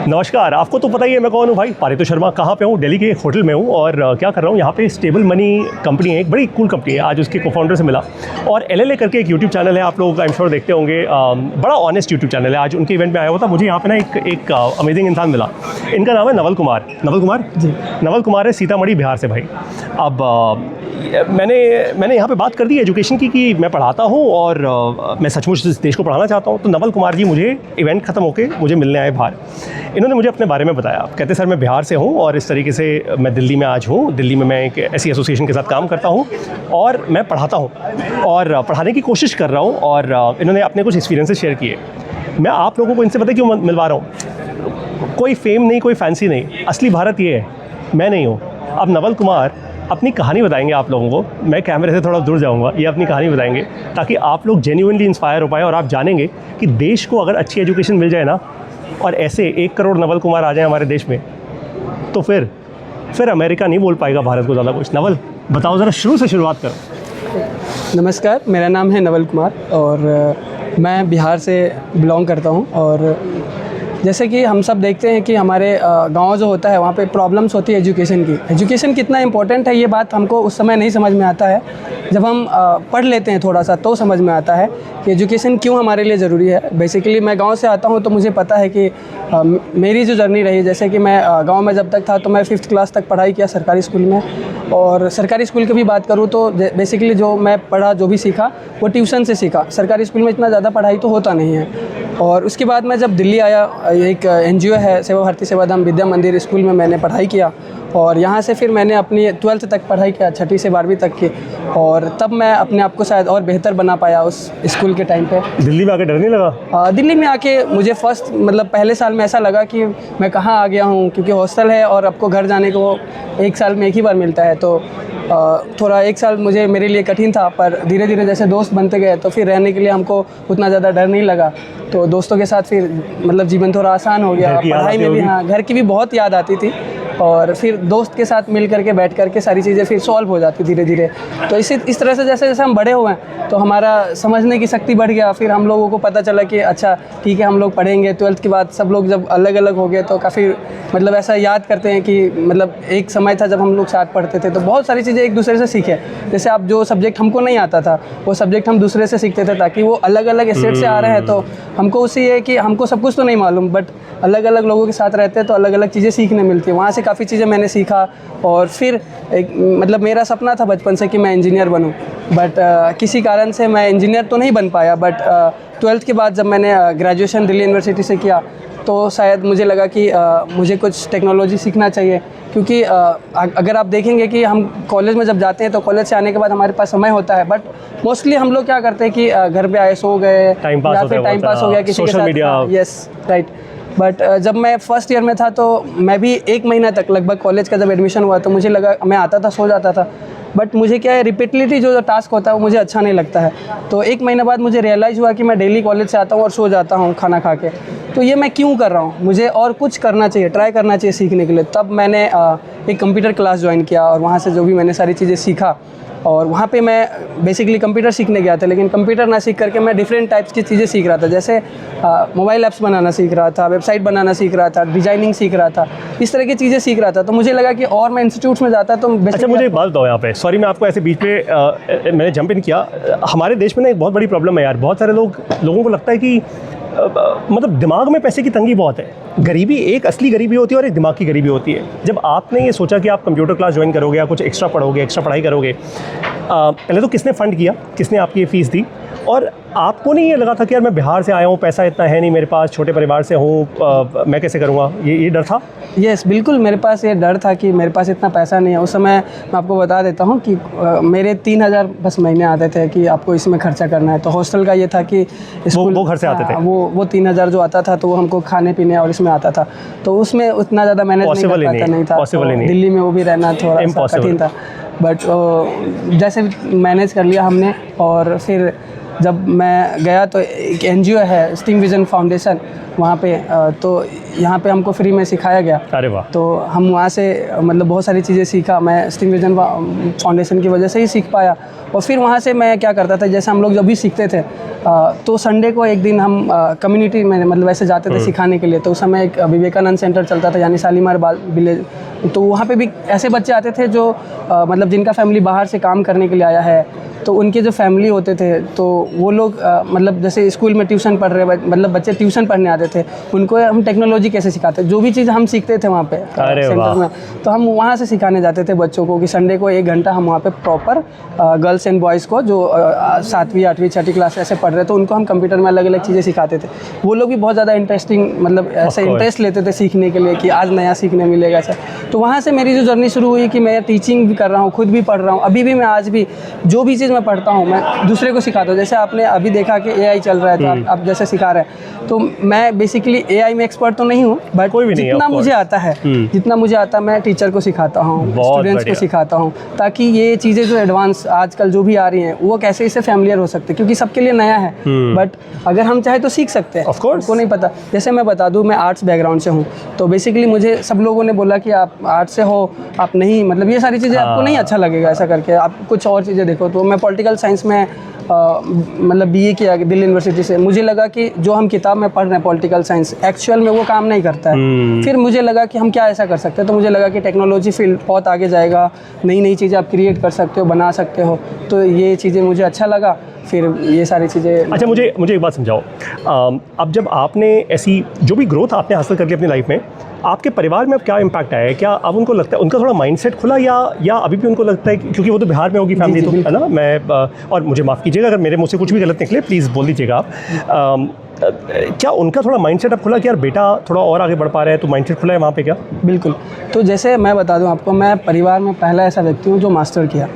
नमस्कार। आपको तो पता ही है मैं कौन हूँ भाई, पारितोष शर्मा। कहाँ पे हूँ? दिल्ली के एक होटल में हूँ और क्या कर रहा हूँ यहाँ पे। स्टेबल मनी कंपनी है, एक बड़ी कूल कंपनी है। आज उसके को-फाउंडर से मिला और एलएलए करके एक यूट्यूब चैनल है, आप लोग आई एम श्योर देखते होंगे। बड़ा ऑनेस्ट यूट्यूब चैनल है। आज उनके इवेंट में आया हुआ था, मुझे यहाँ पे ना एक अमेजिंग इंसान मिला। इनका नाम है नवल कुमार। नवल कुमार जी, नवल कुमार है सीतामढ़ी बिहार से भाई। अब मैंने यहाँ पे बात कर दी एजुकेशन की कि मैं पढ़ाता हूँ और मैं सचमुच इस देश को पढ़ाना चाहता हूँ। तो नवल कुमार जी मुझे इवेंट ख़त्म होके मुझे मिलने आए बाहर। इन्होंने मुझे अपने बारे में बताया। कहते सर मैं बिहार से हूँ और इस तरीके से मैं दिल्ली में आज हूँ। दिल्ली में मैं एक ऐसी एसोसिएशन के साथ काम करता हूँ और मैं पढ़ाता हूँ और पढ़ाने की कोशिश कर रहा हूँ। और इन्होंने अपने कुछ एक्सपीरियंसेस शेयर किए। मैं आप लोगों को इनसे पता क्यों मिलवा रहा हूँ? कोई फेम नहीं, कोई फैंसी नहीं, असली भारत ये है, मैं नहीं हूँ। अब नवल कुमार अपनी कहानी बताएंगे आप लोगों को। मैं कैमरे से थोड़ा दूर जाऊंगा, ये अपनी कहानी बताएंगे ताकि आप लोग जेन्युइनली इंस्पायर हो पाए और आप जानेंगे कि देश को अगर अच्छी एजुकेशन मिल जाए ना, और ऐसे 1 करोड़ नवल कुमार आ जाए हमारे देश में, तो फिर अमेरिका नहीं बोल पाएगा भारत को ज़्यादा कुछ। नवल बताओ ज़रा, शुरू से शुरुआत करो। नमस्कार, मेरा नाम है नवल कुमार और मैं बिहार से बिलोंग करता हूँ। और जैसे कि हम सब देखते हैं कि हमारे गांव जो होता है वहाँ पे प्रॉब्लम्स होती है एजुकेशन की। एजुकेशन कितना इम्पोर्टेंट है ये बात हमको उस समय नहीं समझ में आता है। जब हम पढ़ लेते हैं थोड़ा सा तो समझ में आता है कि एजुकेशन क्यों हमारे लिए ज़रूरी है। बेसिकली मैं गांव से आता हूं तो मुझे पता है कि मेरी जो जर्नी रही, जैसे कि मैं गांव में जब तक था तो मैं 5th क्लास तक पढ़ाई किया सरकारी स्कूल में। और सरकारी स्कूल की भी बात करूं तो बेसिकली जो मैं पढ़ा, जो भी सीखा वो ट्यूशन से सीखा। सरकारी स्कूल में इतना ज़्यादा पढ़ाई तो होता नहीं है। और उसके बाद मैं जब दिल्ली आया, एक NGO है सेवा भारती सेवाधाम विद्या मंदिर, स्कूल में मैंने पढ़ाई किया। और यहाँ से फिर मैंने अपनी 12th तक पढ़ाई किया, 6ठी से 12वीं तक की। और तब मैं अपने आप को शायद और बेहतर बना पाया उस स्कूल के टाइम पे। दिल्ली में आके डर नहीं लगा? दिल्ली में आके मुझे पहले साल में ऐसा लगा कि मैं कहाँ आ गया हूँ, क्योंकि हॉस्टल है और आपको घर जाने को 1 साल में 1 ही बार मिलता है। तो थोड़ा 1 साल मेरे लिए कठिन था, पर धीरे धीरे जैसे दोस्त बनते गए तो फिर रहने के लिए हमको उतना ज़्यादा डर नहीं लगा। तो दोस्तों के साथ फिर जीवन थोड़ा आसान हो गया। पढ़ाई में भी हाँ, घर की भी बहुत याद आती थी। और फिर दोस्त के साथ मिल करके बैठ करके सारी चीज़ें फिर सॉल्व हो जाती धीरे धीरे। तो इस तरह से जैसे जैसे हम बड़े हुए हैं तो हमारा समझने की शक्ति बढ़ गया। फिर हम लोगों को पता चला कि अच्छा ठीक है, हम लोग पढ़ेंगे। 12th के बाद सब लोग जब अलग अलग हो गए तो काफ़ी ऐसा याद करते हैं कि एक समय था जब हम लोग साथ पढ़ते थे तो बहुत सारी चीज़ें एक दूसरे से सीखे। जैसे आप जो सब्जेक्ट हमको नहीं आता था वो सब्जेक्ट हम दूसरे से सीखते थे, ताकि वो अलग अलग स्टेट से आ रहे हैं तो हमको उसी है कि हमको सब कुछ तो नहीं मालूम, बट अलग अलग लोगों के साथ रहते हैं तो अलग अलग चीज़ें सीखने मिलती हैं। वहाँ से काफ़ी चीज़ें मैंने सीखा। और फिर एक मेरा सपना था बचपन से कि मैं इंजीनियर बनूं, बट किसी कारण से मैं इंजीनियर तो नहीं बन पाया। बट 12th के बाद जब मैंने ग्रेजुएशन दिल्ली यूनिवर्सिटी से किया तो शायद मुझे लगा कि मुझे कुछ टेक्नोलॉजी सीखना चाहिए। क्योंकि अगर आप देखेंगे कि हम कॉलेज में जब जाते हैं तो कॉलेज से आने के बाद हमारे पास समय होता है, बट मोस्टली हम लोग क्या करते हैं कि घर पे आए, सो गए, या फिर टाइम पास हो गया किसी के साथ। Yes right. बट जब मैं फर्स्ट ईयर में था तो मैं भी 1 महीना तक लगभग कॉलेज का जब एडमिशन हुआ तो मुझे लगा, मैं आता था सो जाता था। बट मुझे क्या है, रिपीटलिटी जो टास्क होता है वो मुझे अच्छा नहीं लगता है। तो 1 महीना बाद मुझे रियलाइज़ हुआ कि मैं डेली कॉलेज से आता हूँ और सो जाता हूँ खाना खा के, तो ये मैं क्यों कर रहा हूँ, मुझे और कुछ करना चाहिए, ट्राई करना चाहिए सीखने के लिए। तब मैंने एक कंप्यूटर क्लास ज्वाइन किया और वहाँ से जो भी मैंने सारी चीज़ें सीखा। और वहाँ पे मैं बेसिकली कंप्यूटर सीखने गया था, लेकिन कंप्यूटर ना सीख करके मैं डिफरेंट टाइप्स की चीज़ें सीख रहा था। जैसे मोबाइल ऐप्स बनाना सीख रहा था, वेबसाइट बनाना सीख रहा था, डिजाइनिंग सीख रहा था, इस तरह की चीज़ें सीख रहा था। तो मुझे लगा कि और मैं इंस्टीट्यूट्स में जाता तो अच्छा मुझे एक बात बताओ यहाँ पे, सॉरी मैं आपको ऐसे बीच पे मैंने जंप इन किया। हमारे देश में ना एक बहुत बड़ी प्रॉब्लम है यार, बहुत सारे लोगों को लगता है कि दिमाग में पैसे की तंगी बहुत है। गरीबी एक असली गरीबी होती है और एक दिमाग की गरीबी होती है। जब आपने ये सोचा कि आप कंप्यूटर क्लास ज्वाइन करोगे या कुछ एक्स्ट्रा पढ़ोगे, एक्स्ट्रा पढ़ाई करोगे, पहले तो किसने फ़ंड किया, किसने आपकी फ़ीस दी? और आपको नहीं ये लगा था कि यार मैं बिहार से आया हूँ, पैसा इतना है नहीं मेरे पास, छोटे परिवार से हूँ, मैं कैसे करूँगा? ये डर था? यस बिल्कुल, मेरे पास ये डर था कि मेरे पास इतना पैसा नहीं है। उस समय मैं आपको बता देता हूँ कि मेरे 3000 बस महीने आते थे कि आपको इसमें खर्चा करना है। तो हॉस्टल का ये था कि स्कूल वो घर से आते थे, वो 3000 जो आता था तो वो हमको खाने पीने और इसमें आता था, तो उसमें उतना ज़्यादा मैनेज नहीं कर पाता नहीं था। तो दिल्ली में वो भी रहना थोड़ा कठिन था, बट जैसे मैनेज कर लिया हमने। और फिर जब मैं गया तो एक NGO है स्टीम विजन फाउंडेशन, वहाँ पे तो यहाँ पे हमको फ्री में सिखाया गया। अरे वाह। तो हम वहाँ से मतलब बहुत सारी चीज़ें सीखा, मैं स्टीम विजन फाउंडेशन की वजह से ही सीख पाया। और फिर वहाँ से मैं क्या करता था, जैसे हम लोग जब भी सीखते थे तो संडे को एक दिन हम कम्युनिटी में मतलब ऐसे जाते थे सिखाने के लिए। तो उस समय एक विवेकानंद सेंटर चलता था, यानी शालीमार बाल विलेज। तो वहाँ पे भी ऐसे बच्चे आते थे जो मतलब जिनका फैमिली बाहर से काम करने के लिए आया है, तो उनके जो फैमिली होते थे तो वो लोग मतलब जैसे स्कूल में ट्यूशन पढ़ रहे मतलब बच्चे ट्यूशन पढ़ने आते थे, उनको हम टेक्नोलॉजी कैसे सिखाते, जो भी चीज़ हम सीखते थे वहाँ पे सेंटर में, तो हम वहाँ से सिखाने जाते थे बच्चों को कि संडे को 1 घंटा हम वहाँ पे प्रॉपर गर्ल्स एंड बॉयज़ को जो 7वीं 8वीं 6ठी क्लास ऐसे पढ़ रहे थे उनको हम कंप्यूटर में अलग अलग चीज़ें सिखाते थे। वो लोग भी बहुत ज़्यादा इंटरेस्टिंग मतलब ऐसे इंटरेस्ट लेते थे सीखने के लिए कि आज नया सीखने मिलेगा ऐसा। तो वहाँ से मेरी जो जर्नी शुरू हुई कि मैं टीचिंग भी कर रहा हूँ, खुद भी पढ़ रहा हूँ, अभी भी मैं आज भी जो भी चीज़ मैं पढ़ता हूँ मैं दूसरे को सिखाता हूँ। जैसे आपने अभी देखा कि AI चल रहा है तो आप जैसे सिखा रहे हैं, तो मैं बेसिकली AI में एक्सपर्ट तो नहीं हूँ, बट जितना मुझे आता है जितना मुझे आता मैं टीचर को सिखाता हूँ, स्टूडेंट्स को सिखाता हूँ, ताकि ये चीज़ें जो एडवांस आजकल जो भी आ रही हैं वो कैसे इससे फैमिलियर हो सकते हैं, क्योंकि सबके लिए नया है। बट अगर हम चाहे तो सीख सकते हैं, उनको नहीं पता। जैसे मैं बता दूँ, मैं आर्ट्स बैकग्राउंड से हूँ, तो बेसिकली मुझे सब लोगों ने बोला कि आप आर्ट्स से हो, आप नहीं मतलब ये सारी चीज़ें आपको नहीं अच्छा लगेगा ऐसा करके, आप कुछ और चीज़ें देखो। तो मैं पॉलिटिकल साइंस में मतलब BA किया दिल्ली यूनिवर्सिटी से। मुझे लगा कि जो हम किताब में पढ़ रहे हैं पॉलिटिकल साइंस, एक्चुअल में वो काम नहीं करता है। फिर मुझे लगा कि हम क्या ऐसा कर सकते हैं, तो मुझे लगा कि टेक्नोलॉजी फील्ड बहुत आगे जाएगा, नई नई चीज़ें आप क्रिएट कर सकते हो, बना सकते हो, तो ये चीज़ें मुझे अच्छा लगा। फिर ये सारी चीज़ें। अच्छा, मुझे एक बात समझाओ, अब जब आपने ऐसी जो भी ग्रोथ आपने हासिल कर ली अपनी लाइफ में, आपके परिवार में अब क्या इम्पैक्ट आया है? क्या अब उनको लगता है, उनका थोड़ा माइंडसेट खुला, या अभी भी उनको लगता है, क्योंकि वो तो बिहार में होगी फैमिली, तो है ना? मैं और मुझे माफ़ कीजिएगा अगर मेरे मुँह से कुछ भी गलत निकले, प्लीज़ बोल दीजिएगा आप। क्या उनका थोड़ा माइंडसेट अब खुला कि यार बेटा थोड़ा और आगे बढ़ पा रहा है, तो माइंडसेट खुला है वहाँ पे क्या? बिल्कुल। तो जैसे मैं बता दूँ आपको, मैं परिवार में पहला ऐसा व्यक्ति हूँ जो मास्टर किया,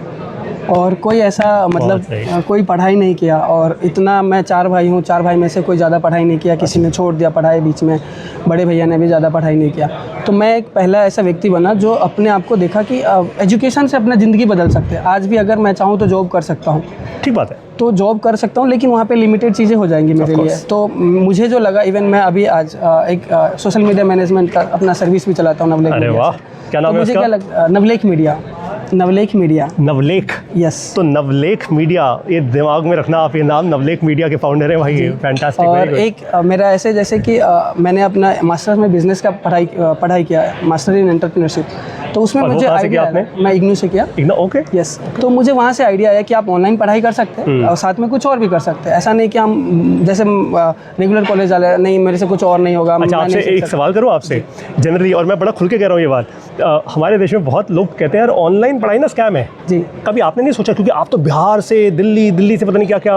और कोई ऐसा मतलब कोई पढ़ाई नहीं किया। और इतना मैं 4 भाई हूँ, 4 भाई में से कोई ज़्यादा पढ़ाई नहीं किया, किसी ने छोड़ दिया पढ़ाई बीच में, बड़े भैया ने भी ज़्यादा पढ़ाई नहीं किया। तो मैं एक पहला ऐसा व्यक्ति बना जो अपने आप को देखा कि एजुकेशन से अपना ज़िंदगी बदल सकते हैं। आज भी अगर मैं चाहूँ तो जॉब कर सकता हूँ। ठीक बात है। तो जॉब कर सकता हूँ, लेकिन वहाँ पे लिमिटेड चीज़ें हो जाएंगी मेरे लिए। तो मुझे जो लगा, इवन मैं अभी आज एक सोशल मीडिया मैनेजमेंट का अपना सर्विस भी चलाता हूँ, नवलेख। अरे वाह, क्या नाम है उसका? मुझे क्या लगता, नवलेख मीडिया। नवलेख। यस। तो नवलेख मीडिया, ये दिमाग में रखना, आप ये नाम नवलेख मीडिया के फाउंडर हैं भाई, फैंटास्टिक। और एक मेरा ऐसे जैसे कि मैंने अपना मास्टर्स में बिजनेस का पढ़ाई किया है, मास्टर इन एंटरप्रेन्योरशिप। तो उसमें मुझे आइडिया, मैं इग्नू से किया। IGNOU, okay, yes. तो मुझे वहाँ से आइडिया आया कि आप ऑनलाइन पढ़ाई कर सकते हैं और साथ में कुछ और भी कर सकते हैं। ऐसा नहीं कि हम जैसे रेगुलर कॉलेज वाले, नहीं मेरे से कुछ और नहीं होगा। अच्छा, आपसे एक सवाल करूँ आपसे जनरली, और मैं बड़ा खुल के कह रहा हूँ ये बात, हमारे देश में बहुत लोग कहते हैं यार ऑनलाइन पढ़ाई ना स्कैम है जी। कभी आपने नहीं सोचा, क्योंकि आप तो बिहार से, दिल्ली से पता नहीं क्या क्या,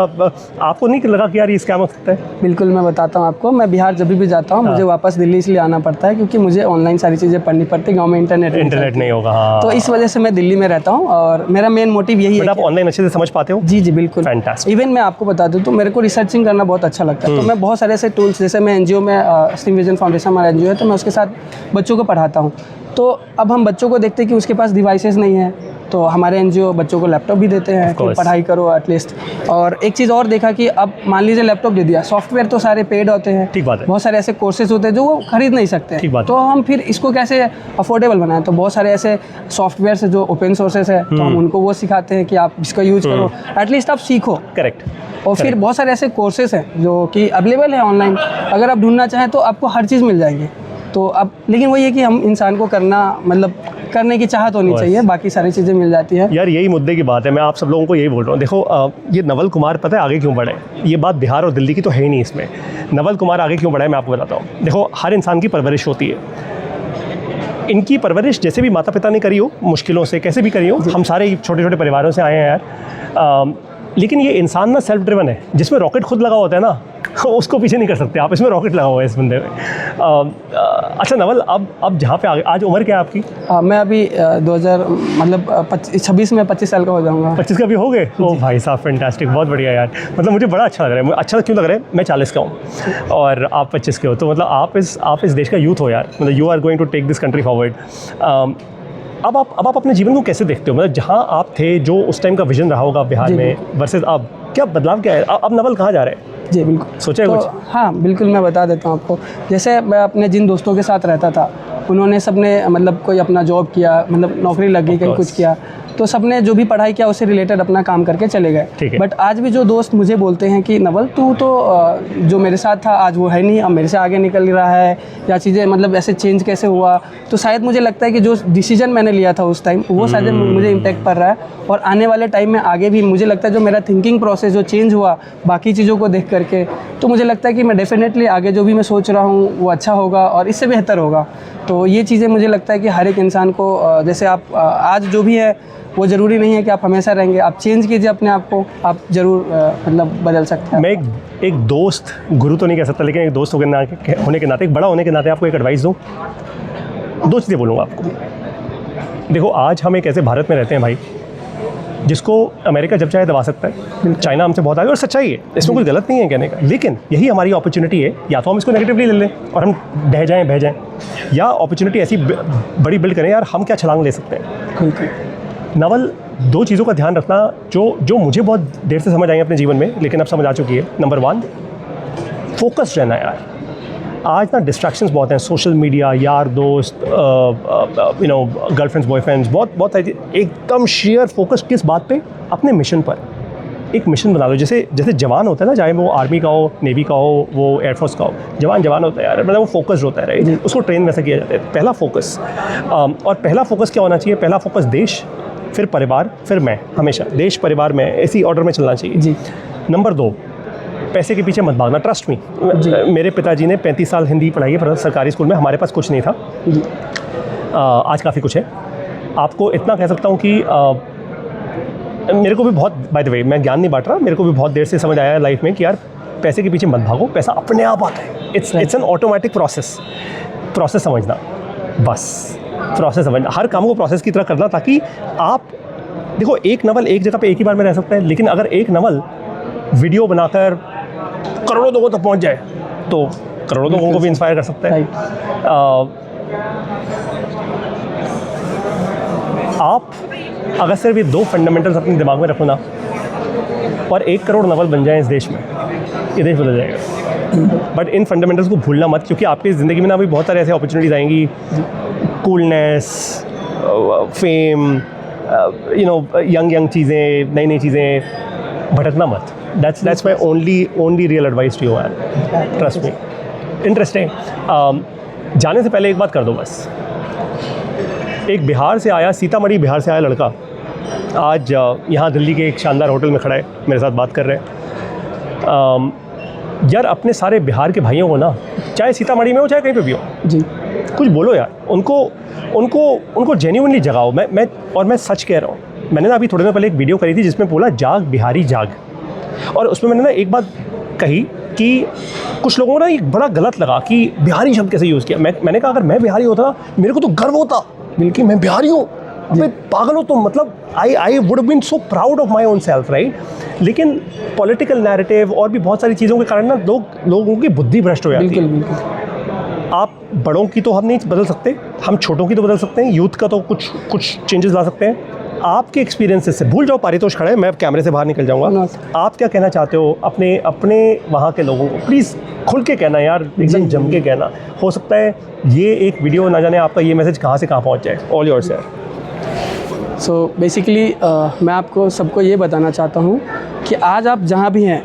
आपको नहीं लगा कि यार ये स्कैम हो सकता है? बिल्कुल, मैं बताता हूँ आपको। मैं बिहार जब भी जाता हूँ मुझे वापस दिल्ली इसलिए आना पड़ता है क्योंकि मुझे ऑनलाइन सारी चीज़ें पढ़नी पड़ती है, गाँव में इंटरनेट नहीं होगा। हाँ। तो इस वजह से मैं दिल्ली में रहता हूँ और मेरा मेन मोटिव यही है। आप ऑनलाइन अच्छे से समझ पाते हो? जी बिल्कुल। इवन मैं आपको बता दूँ तो मेरे को रिसर्चिंग करना बहुत अच्छा लगता है। तो मैं बहुत सारे ऐसे टूल्स, जैसे मैं NGO में स्टीम विजन फाउंडेशन हमारा NGO है, तो मैं उसके साथ बच्चों को पढ़ाता हूँ। तो अब हम बच्चों को देखते हैं कि उसके पास डिवाइसेस नहीं है, तो हमारे NGO बच्चों को लैपटॉप भी देते हैं कि पढ़ाई करो एटलीस्ट। और एक चीज़ और देखा कि अब मान लीजिए लैपटॉप दे दिया, सॉफ्टवेयर तो सारे पेड होते हैं, ठीक बात है, बहुत सारे ऐसे कोर्सेज होते हैं जो वो खरीद नहीं सकते, ठीक बात। तो हम फिर इसको कैसे अफोर्डेबल बनाएं, तो बहुत सारे ऐसे सॉफ्टवेयर है जो ओपन सोर्सेज है, तो हम उनको वो सिखाते हैं कि आप इसका यूज करो, एटलीस्ट आप सीखो। करेक्ट। और फिर बहुत सारे ऐसे कोर्सेज हैं जो कि अवेलेबल है ऑनलाइन, अगर आप ढूंढना चाहें तो आपको हर चीज़ मिल जाएगी। तो अब लेकिन वही है कि हम इंसान को करने की चाहत होनी चाहिए, बाकी सारी चीज़ें मिल जाती है। यार यही मुद्दे की बात है, मैं आप सब लोगों को यही बोल रहा हूँ। देखो ये नवल कुमार पता है आगे क्यों बढ़े, ये बात बिहार और दिल्ली की तो है ही नहीं, इसमें नवल कुमार आगे क्यों बढ़ा है मैं आपको बताता हूँ। देखो हर इंसान की परवरिश होती है, इनकी परवरिश जैसे भी माता पिता ने करी हो, मुश्किलों से कैसे भी करी हो, हम सारे छोटे छोटे परिवारों से आए हैं यार, लेकिन ये इंसान ना सेल्फ ड्रिवन है, जिसमें रॉकेट खुद लगा होता है ना उसको पीछे नहीं कर सकते आप, इसमें रॉकेट लगा हुआ है इस बंदे में। अच्छा नवल, अब जहाँ पे आज उम्र क्या है आपकी? मैं अभी 2026 में 25 साल का हो जाऊँगा। 25 का भी हो गए? ओ भाई साहब फैंटास्टिक, बहुत बढ़िया यार, मतलब मुझे बड़ा अच्छा लग रहा है। अच्छा क्यों लग रहा है, मैं 40 का हूँ और आप 25 के हो, तो मतलब आप इस देश का यूथ हो यार, मतलब you are going to take this country forward. अब आप अपने जीवन को कैसे देखते हो, मतलब जहाँ आप थे, जो उस टाइम का विजन रहा होगा बिहार में वर्सेस अब, क्या बदलाव क्या है, अब नवल कहाँ जा रहे हैं? जी बिल्कुल, सोचा है कुछ? हाँ बिल्कुल, मैं बता देता हूँ आपको। जैसे मैं अपने जिन दोस्तों के साथ रहता था, उन्होंने सबने मतलब कोई अपना जॉब किया, मतलब नौकरी लग गई, कहीं कुछ किया, तो सबने जो भी पढ़ाई किया उससे रिलेटेड अपना काम करके चले गए। बट आज भी जो दोस्त मुझे बोलते हैं कि नवल तू तो जो मेरे साथ था आज वो है नहीं, अब मेरे से आगे निकल रहा है, या चीज़ें मतलब ऐसे चेंज कैसे हुआ, तो शायद मुझे लगता है कि जो डिसीजन मैंने लिया था उस टाइम वो शायद मुझे इम्पैक्ट पड़ रहा है। और आने वाले टाइम में आगे भी मुझे लगता है जो मेरा थिंकिंग प्रोसेस जो चेंज हुआ बाकी चीज़ों को देख करके, तो मुझे लगता है कि मैं डेफिनेटली आगे जो भी मैं सोच रहा हूँ वो अच्छा होगा और इससे बेहतर होगा। तो ये चीज़ें मुझे लगता है कि हर एक इंसान को, जैसे आप आज जो भी है वो ज़रूरी नहीं है कि आप हमेशा रहेंगे, आप चेंज कीजिए अपने आप को, आप ज़रूर मतलब बदल सकते हैं। मैं एक दोस्त, गुरु तो नहीं कह सकता, लेकिन एक दोस्त होने के नाते, एक बड़ा होने के नाते आपको एक एडवाइस दूँ। 2 चीज़ें बोलूँगा आपको। देखो, आज हम एक ऐसे भारत में रहते हैं भाई जिसको अमेरिका जब चाहे दबा सकता है, चाइना हमसे बहुत आगे, और सच्चाई है, इसमें कुछ गलत नहीं है कहने का, लेकिन यही हमारी अपॉर्चुनिटी है, या तो हम इसको नेगेटिवली ले लें और हम बह जाएं, या अपॉर्चुनिटी ऐसी बड़ी बिल्ड करें यार, हम क्या छलांग ले सकते हैं। नवल, 2 चीज़ों का ध्यान रखना जो मुझे बहुत देर से समझ आई अपने जीवन में, लेकिन अब समझ आ चुकी है। नंबर 1, फोकस रहना यार। आज ना डिस्ट्रैक्शंस बहुत हैं, सोशल मीडिया, यार दोस्त, गर्लफ्रेंड्स, बॉयफ्रेंड्स, बहुत सारी, एकदम शेयर फोकस किस बात पे? अपने मिशन पर। एक मिशन बना लो, जैसे जवान होता है ना, चाहे वो आर्मी का हो, नेवी का हो, वो एयरफोर्स का हो, जवान होता है यार, मतलब वो फोकस्ड होता है, राइट? उसको ट्रेन वैसे किया जाता है। पहला फोकस, और पहला फोकस क्या होना चाहिए? पहला फोकस देश, फिर परिवार, फिर मैं। हमेशा देश, परिवार, मैं, इसी ऑर्डर में चलना चाहिए जी। नंबर 2, पैसे के पीछे मत भागना। ट्रस्ट मी, मेरे पिताजी ने 35 साल हिंदी पढ़ाई है सरकारी स्कूल में, हमारे पास कुछ नहीं था। आज काफ़ी कुछ है। आपको इतना कह सकता हूँ कि मेरे को भी बहुत, बाय द वे, मैं ज्ञान नहीं बांट रहा, मेरे को भी बहुत देर से समझ आया लाइफ में कि यार पैसे के पीछे मत भागो, पैसा अपने आप आता है। इट्स एन ऑटोमेटिक प्रोसेस समझना, बस प्रोसेस समझना, हर काम को प्रोसेस की तरह करना, ताकि आप देखो, एक नवल एक जगह पे एक ही बार में रह सकता है, लेकिन अगर एक नवल वीडियो बनाकर करोड़ों लोगों तक पहुंच जाए तो करोड़ों लोगों को भी इंस्पायर कर सकता है। आप अगर सिर्फ ये 2 फंडामेंटल्स अपने दिमाग में रखो ना, और 1 करोड़ नवल बन जाए इस देश में, ये देश बदल जाएगा। बट इन फंडामेंटल्स को भूलना मत, क्योंकि आपकी ज़िंदगी में ना अभी बहुत सारे ऐसे अपॉर्चुनिटीज़ आएंगी, कूलनेस, फेम, यंग चीज़ें, नई चीज़ें, भटकना मत। That's my only real advice to you, man. Trust me. Interesting. जाने से पहले एक बात कर दो बस। एक बिहार से आया, सीतामढ़ी बिहार से आया लड़का आज यहाँ दिल्ली के एक शानदार होटल में खड़ा है, मेरे साथ बात कर रहे हैं। यार, अपने सारे बिहार के भाइयों को ना, चाहे सीतामढ़ी में हो चाहे कहीं पे भी हो जी, कुछ बोलो यार, उनको जेन्युइनली जगाओ। मैं सच कह रहा हूँ। मैंने ना अभी थोड़े दिन पहले एक वीडियो करी थी जिसमें बोला जाग बिहारी जाग, और उसमें मैंने ना एक बात कही कि कुछ लोगों को ना एक बड़ा गलत लगा कि बिहारी शब्द कैसे यूज़ किया। मैंने कहा अगर मैं बिहारी होता ना, मेरे को तो गर्व होता बिल्कुल, मैं बिहारी हूँ। अबे पागल हो तुम, मतलब I would have been so proud of my own self, right? लेकिन पॉलिटिकल नैरेटिव और भी बहुत सारी चीज़ों के कारण ना लोगों की बुद्धि भ्रष्ट हो जाती है। आप बड़ों की तो हम नहीं बदल सकते, हम छोटों की तो बदल सकते हैं, यूथ का तो कुछ चेंजेस ला सकते हैं। आपके एक्सपीरियंसेस से, भूल जाओ पारितोष खड़ा है, मैं कैमरे से बाहर निकल जाऊंगा। आप क्या कहना चाहते हो अपने वहाँ के लोगों को? प्लीज़ खुल के कहना यार, एकदम जम के कहना। हो सकता है ये एक वीडियो ना जाने आपका ये मैसेज कहाँ से कहाँ पहुँच जाए। ऑल योर्स यार। सो बेसिकली मैं आपको सबको ये बताना चाहता हूँ कि आज आप जहाँ भी हैं,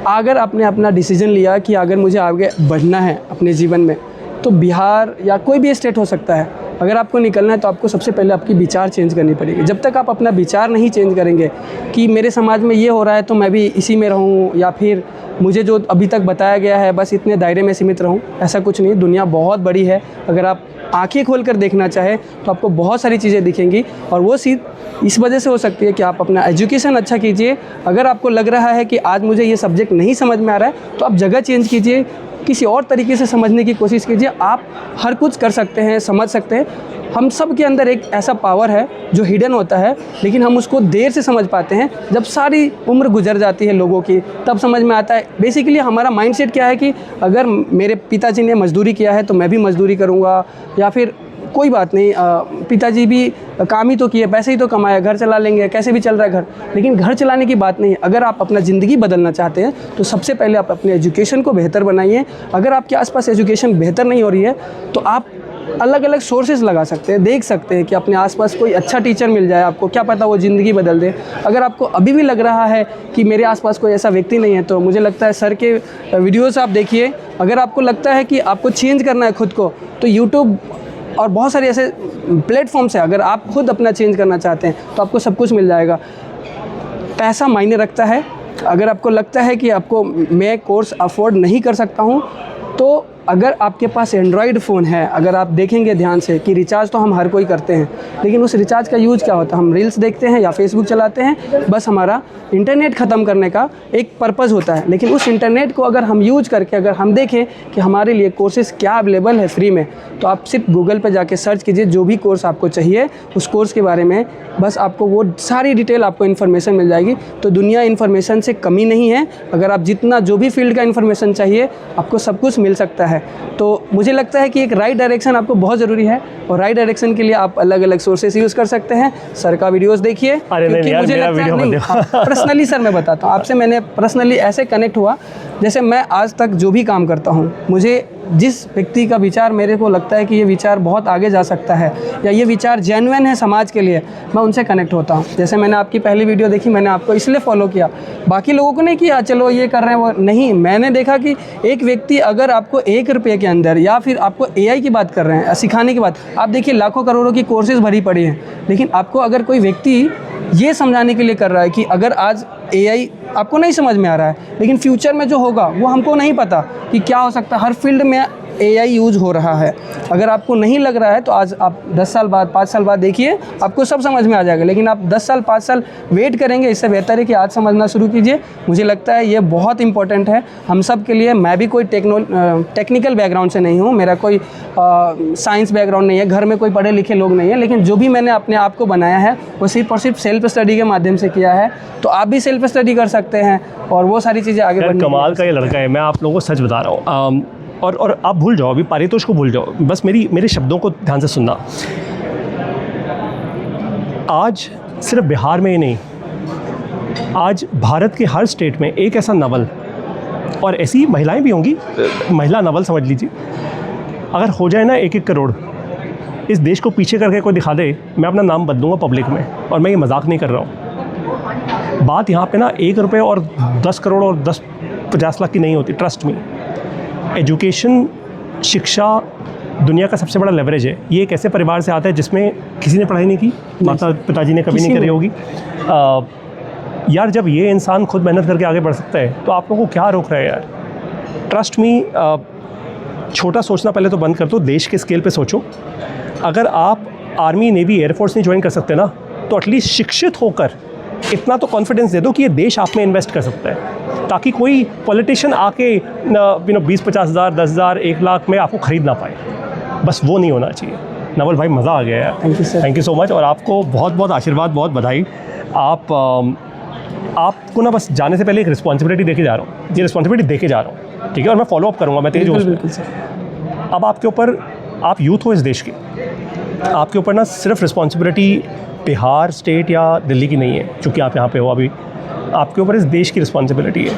अगर आपने अपना डिसीज़न लिया कि अगर मुझे आगे बढ़ना है अपने जीवन में, तो बिहार या कोई भी स्टेट हो सकता है, अगर आपको निकलना है तो आपको सबसे पहले आपकी विचार चेंज करनी पड़ेगी। जब तक आप अपना विचार नहीं चेंज करेंगे कि मेरे समाज में ये हो रहा है तो मैं भी इसी में रहूँ, या फिर मुझे जो अभी तक बताया गया है बस इतने दायरे में सीमित रहूँ, ऐसा कुछ नहीं। दुनिया बहुत बड़ी है, अगर आप आंखें खोल कर देखना चाहें तो आपको बहुत सारी चीज़ें दिखेंगी, और वो चीज़ इस वजह से हो सकती है कि आप अपना एजुकेशन अच्छा कीजिए। अगर आपको लग रहा है कि आज मुझे ये सब्जेक्ट नहीं समझ में आ रहा है तो आप जगह चेंज कीजिए, किसी और तरीके से समझने की कोशिश कीजिए। आप हर कुछ कर सकते हैं, समझ सकते हैं। हम सब के अंदर एक ऐसा पावर है जो हिडन होता है, लेकिन हम उसको देर से समझ पाते हैं। जब सारी उम्र गुजर जाती है लोगों की, तब समझ में आता है। बेसिकली हमारा माइंडसेट क्या है कि अगर मेरे पिताजी ने मजदूरी किया है तो मैं भी मजदूरी करूँगा, या फिर कोई बात नहीं, पिताजी भी काम ही तो किए, पैसे ही तो कमाए, घर चला लेंगे, कैसे भी चल रहा है घर। लेकिन घर चलाने की बात नहीं, अगर आप अपना ज़िंदगी बदलना चाहते हैं तो सबसे पहले आप अपने एजुकेशन को बेहतर बनाइए। अगर आपके आसपास एजुकेशन बेहतर नहीं हो रही है तो आप अलग अलग सोर्सेज लगा सकते हैं, देख सकते हैं कि अपने आसपास कोई अच्छा टीचर मिल जाए आपको, क्या पता वो ज़िंदगी बदल दे। अगर आपको अभी भी लग रहा है कि मेरे आसपास कोई ऐसा व्यक्ति नहीं है, तो मुझे लगता है सर के वीडियोस आप देखिए। अगर आपको लगता है कि आपको चेंज करना है खुद को, तो यूट्यूब और बहुत सारे ऐसे प्लेटफॉर्म्स हैं, अगर आप खुद अपना चेंज करना चाहते हैं तो आपको सब कुछ मिल जाएगा। पैसा मायने रखता है। अगर आपको लगता है कि आपको मैं कोर्स अफोर्ड नहीं कर सकता हूँ, तो अगर आपके पास एंड्रॉयड फ़ोन है, अगर आप देखेंगे ध्यान से कि रिचार्ज तो हम हर कोई करते हैं, लेकिन उस रिचार्ज का यूज़ क्या होता है? हम रील्स देखते हैं या फेसबुक चलाते हैं, बस हमारा इंटरनेट ख़त्म करने का एक पर्पज़ होता है। लेकिन उस इंटरनेट को अगर हम यूज करके अगर हम देखें कि हमारे लिए कोर्सेज़ क्या अवेलेबल है फ्री में, तो आप सिर्फ गूगल पर जाके सर्च कीजिए जो भी कोर्स आपको चाहिए उस कोर्स के बारे में, बस आपको वो सारी डिटेल आपको इन्फॉर्मेशन मिल जाएगी। तो दुनिया इन्फॉर्मेशन से कमी नहीं है। अगर आप जितना जो भी फील्ड का इन्फॉर्मेशन चाहिए आपको सब कुछ मिल सकता है। तो मुझे लगता है कि एक राइट डायरेक्शन आपको बहुत ज़रूरी है, और राइट डायरेक्शन के लिए आप अलग अलग सोर्सेस यूज़ कर सकते हैं। सर का वीडियोस देखिए, क्योंकि मुझे लगता है नहीं, पर्सनली सर मैं बताता हूँ आपसे, मैंने पर्सनली ऐसे कनेक्ट हुआ, जैसे मैं आज तक जो भी काम करता हूँ, मुझे जिस व्यक्ति का विचार मेरे को लगता है कि ये विचार बहुत आगे जा सकता है या ये विचार जेन्युइन है समाज के लिए, मैं उनसे कनेक्ट होता हूँ। जैसे मैंने आपकी पहली वीडियो देखी, मैंने आपको इसलिए फॉलो किया, बाकी लोगों को नहीं किया चलो ये कर रहे हैं वो नहीं। मैंने देखा कि एक व्यक्ति अगर आपको 1 रुपये के अंदर, या फिर आपको AI की बात कर रहे हैं सिखाने की बात, आप देखिए लाखों करोड़ों की कोर्सेज भरी पड़ी हैं, लेकिन आपको अगर कोई व्यक्ति ये समझाने के लिए कर रहा है कि अगर आज AI आपको नहीं समझ में आ रहा है, लेकिन फ्यूचर में जो होगा वो हमको नहीं पता कि क्या हो सकता है। हर फील्ड में AI यूज़ हो रहा है। अगर आपको नहीं लग रहा है तो आज आप 10 साल बाद 5 साल बाद देखिए, आपको सब समझ में आ जाएगा। लेकिन आप 10 साल 5 साल वेट करेंगे, इससे बेहतर है कि आज समझना शुरू कीजिए। मुझे लगता है ये बहुत इंपॉर्टेंट है हम सब के लिए। मैं भी कोई टेक्निकल बैकग्राउंड से नहीं हूँ, मेरा कोई साइंस बैकग्राउंड नहीं है, घर में कोई पढ़े लिखे लोग नहीं है, लेकिन जो भी मैंने अपने आप को बनाया है वो सिर्फ और सिर्फ सेल्फ स्टडी के माध्यम से किया है। तो आप भी सेल्फ स्टडी कर सकते हैं और वो सारी चीज़ें आगे बढ़ने। कमाल का ये लड़का है, मैं आप लोगों को सच बता रहा हूँ। और आप भूल जाओ, अभी पारितोष को भूल जाओ, बस मेरे शब्दों को ध्यान से सुनना। आज सिर्फ बिहार में ही नहीं, आज भारत के हर स्टेट में एक ऐसा नवल, और ऐसी महिलाएं भी होंगी, महिला नवल समझ लीजिए, अगर हो जाए ना 1-1 करोड़, इस देश को पीछे करके कोई दिखा दे, मैं अपना नाम बदलूंगा पब्लिक में। और मैं ये मजाक नहीं कर रहा हूँ। बात यहाँ पे ना 1 रुपये और 10 करोड़ और 10-50 लाख की नहीं होती, ट्रस्ट मी। एजुकेशन, शिक्षा दुनिया का सबसे बड़ा लेवरेज है। ये एक ऐसे परिवार से आता है जिसमें किसी ने पढ़ाई नहीं की, माता पिताजी ने कभी नहीं करी होगी। यार जब ये इंसान खुद मेहनत करके आगे बढ़ सकता है तो आप लोगों को क्या रोक रहा है यार? ट्रस्ट मी, छोटा सोचना पहले तो बंद कर दो, देश के स्केल पे सोचो। अगर आप आर्मी, नेवी, एयरफोर्स नहीं ज्वाइन कर सकते ना, तो एटलीस्ट शिक्षित होकर इतना तो कॉन्फिडेंस दे दो कि ये देश आप में इन्वेस्ट कर सकता है, ताकि कोई पॉलिटिशियन आके 20-50 हज़ार, 10 हज़ार, 1 लाख में आपको ख़रीद ना पाए। बस वो नहीं होना चाहिए। नवल भाई मज़ा आ गया यार, थैंक यू सो मच। और आपको बहुत बहुत आशीर्वाद, बहुत बधाई। आपको ना बस जाने से पहले एक रिस्पॉन्सिबिलिटी देके जा रहा हूँ, ये रिस्पॉन्सिबिलिटी देके जा रहा हूँ, ठीक है? और मैं फॉलो अप करूँगा, मैं तेज हूँ। बिल्कुल सर। अब आपके ऊपर, आप यूथ हो इस देश के, आपके ऊपर ना सिर्फ रिस्पॉन्सिबिलिटी बिहार स्टेट या दिल्ली की नहीं है, चूँकि आप यहाँ पे हो अभी, आपके ऊपर इस देश की रिस्पॉन्सिबिलिटी है।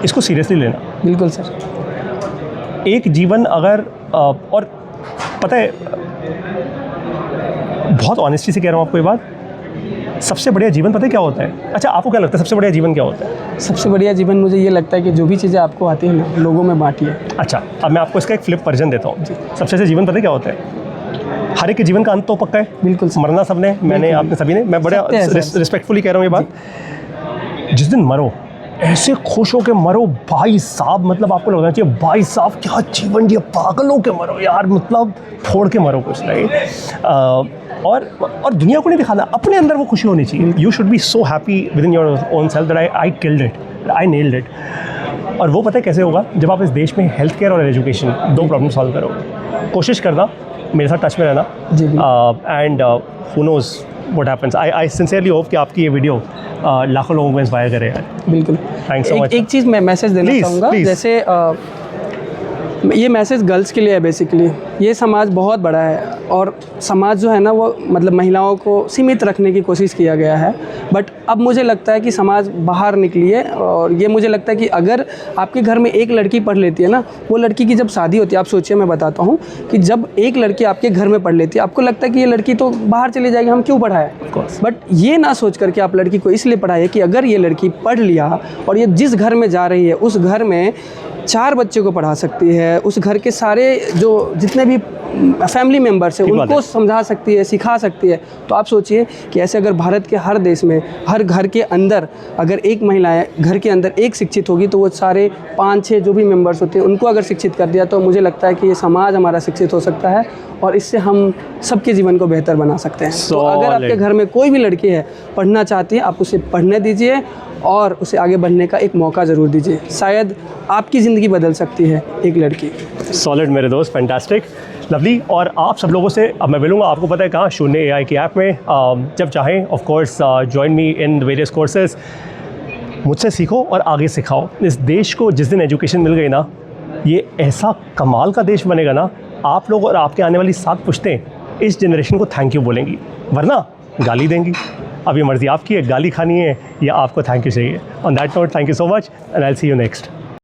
इसको सीरियसली लेना। बिल्कुल सर। एक जीवन अगर और पता है, बहुत ऑनेस्टी से कह रहा हूँ आपको ये बात, सबसे बढ़िया जीवन पता है क्या होता है? अच्छा, आपको क्या लगता है सबसे बढ़िया जीवन क्या होता है? सबसे बढ़िया जीवन मुझे ये लगता है कि जो भी चीज़ें आपको आती हैं ना, लोगों में बांटिए। अच्छा, अब मैं आपको इसका एक फ्लिप वर्जन देता हूँ। सबसे अच्छा जीवन पता है क्या होता है? हर एक के जीवन का अंत तो पक्का है, बिल्कुल मरना सबने, मैंने, आपने, सभी ने। मैं बड़ा रिस्पेक्टफुली कह रहा हूँ ये बात। जिस दिन मरो ऐसे खुश हो के मरो भाई साहब, मतलब आपको लगना चाहिए भाई साहब क्या जीवन दिया, पागल हो के मरो यार, मतलब फोड़ के मरो कुछ नहीं। और दुनिया को नहीं दिखाना, अपने अंदर वो खुशी होनी चाहिए। You should be so happy with in your own self that I killed it, I nailed it. और वो पता है कैसे होगा? जब आप इस देश में हेल्थ केयर और एजुकेशन दो प्रॉब्लम सॉल्व करोगे। कोशिश करना मेरे साथ टच में रहना, and who nose what happens. I sincerely hope कि आपकी ये वीडियो लाखों लोगों को इंस्पायर करे यार। बिल्कुल, थैंक्स सो मच। एक चीज़ मैं मैसेज देना चाहूँगा, जैसे ये मैसेज गर्ल्स के लिए है बेसिकली। ये समाज बहुत बड़ा है और समाज जो है ना वो मतलब महिलाओं को सीमित रखने की कोशिश किया गया है, बट अब मुझे लगता है कि समाज बाहर निकली है। और ये मुझे लगता है कि अगर आपके घर में एक लड़की पढ़ लेती है ना, वो लड़की की जब शादी होती है, आप सोचिए, मैं बताता हूँ कि जब एक लड़की आपके घर में पढ़ लेती है, आपको लगता है कि ये लड़की तो बाहर चली जाएगी, हम क्यों पढ़ाएं। बट ये ना सोच करके आप लड़की को इसलिए पढ़ाइए कि अगर ये लड़की पढ़ लिया और ये जिस घर में जा रही है उस घर में 4 बच्चे को पढ़ा सकती है, उस घर के सारे जो जितने भी फैमिली मेंबर्स हैं उनको समझा सकती है, सिखा सकती है। तो आप सोचिए कि ऐसे अगर भारत के हर देश में हर घर के अंदर अगर एक महिला है, घर के अंदर एक शिक्षित होगी, तो वो सारे 5-6 जो भी मेंबर्स होते हैं उनको अगर शिक्षित कर दिया, तो मुझे लगता है कि ये समाज हमारा शिक्षित हो सकता है और इससे हम सबके जीवन को बेहतर बना सकते हैं। तो अगर आपके घर में कोई भी लड़की है पढ़ना चाहती है, आप उसे पढ़ने दीजिए और उसे आगे बढ़ने का एक मौका ज़रूर दीजिए। शायद आपकी ज़िंदगी बदल सकती है एक लड़की। सॉलिड मेरे दोस्त, फैंटास्टिक, लवली। और आप सब लोगों से अब मैं मिलूँगा, आपको पता है कहाँ, शून्य AI की ऐप में। जब चाहें of course join me in various courses. मुझसे सीखो और आगे सिखाओ। इस देश को जिस दिन एजुकेशन मिल गई ना, ये ऐसा कमाल का देश बनेगा ना, आप लोग और आपके आने वाली 7 पुश्तें इस जनरेशन को थैंक यू बोलेंगी, वरना गाली देंगी। अब ये मर्ज़ी आपकी है, गाली खानी है या आपको थैंक यू चाहिए। On that note, thank you so much and I will see you next.